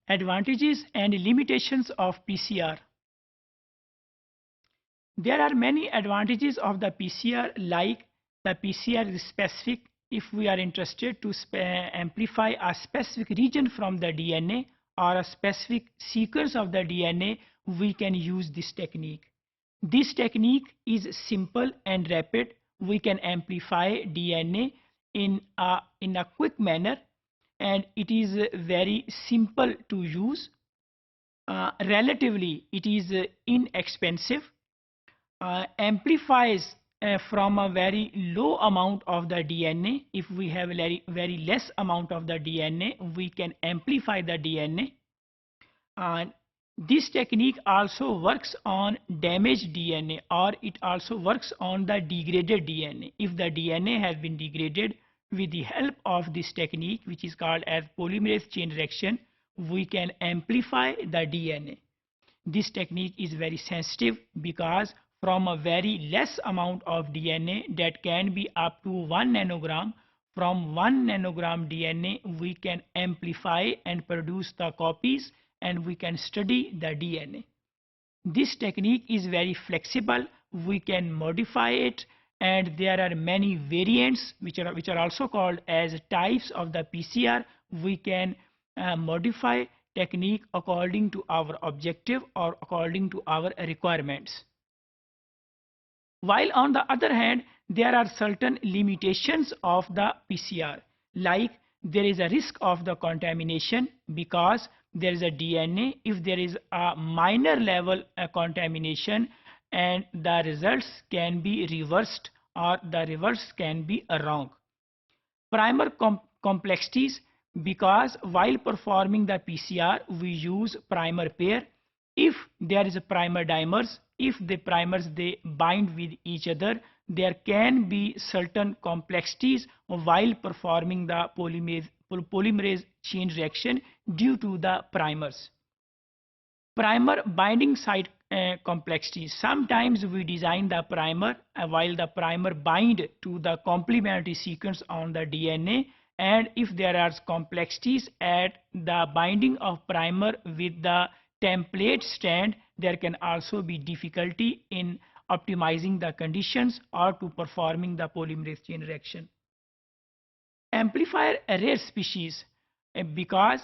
Advantages and limitations of PCR. There are many advantages of the PCR, like the PCR is specific. If we are interested to amplify a specific region from the DNA or a specific sequence of the DNA, we can use this technique. This technique is simple and rapid. We can amplify DNA in a quick manner, and it is very simple to use. Relatively, it is inexpensive. Amplifies from a very low amount of the DNA. If we have very less amount of the DNA, we can amplify the DNA. And this technique also works on damaged DNA, or it also works on the degraded DNA. If the DNA has been degraded, with the help of this technique, which is called as polymerase chain reaction, we can amplify the DNA. This technique is very sensitive because from a very less amount of DNA, that can be up to 1 nanogram, from 1 nanogram DNA we can amplify and produce the copies, and we can study the DNA. This technique is very flexible. We can modify it, and there are many variants which are also called as types of the PCR. We can modify technique according to our objective or according to our requirements. While on the other hand, there are certain limitations of the PCR, like there is a risk of the contamination because there is a DNA. If there is a minor level contamination, and the results can be reversed, or the reverse can be wrong. Primer complexities, because while performing the PCR we use primer pair. If there is a primer dimers, if the primers they bind with each other, there can be certain complexities while performing the polymerase chain reaction due to the primers. Primer binding site complexities. Sometimes we design the primer while the primer bind to the complementary sequence on the DNA, and if there are complexities at the binding of primer with the template strand, there can also be difficulty in optimizing the conditions or to performing the polymerase chain reaction. Amplifier rare species, because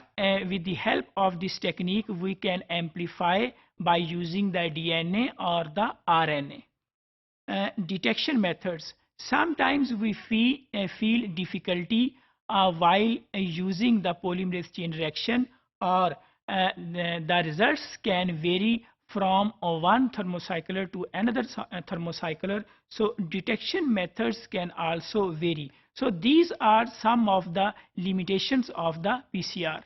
with the help of this technique we can amplify by using the DNA or the RNA. Detection methods. Sometimes we feel difficulty while using the polymerase chain reaction, or the results can vary from one thermocycler to another thermocycler. So detection methods can also vary. So these are some of the limitations of the PCR.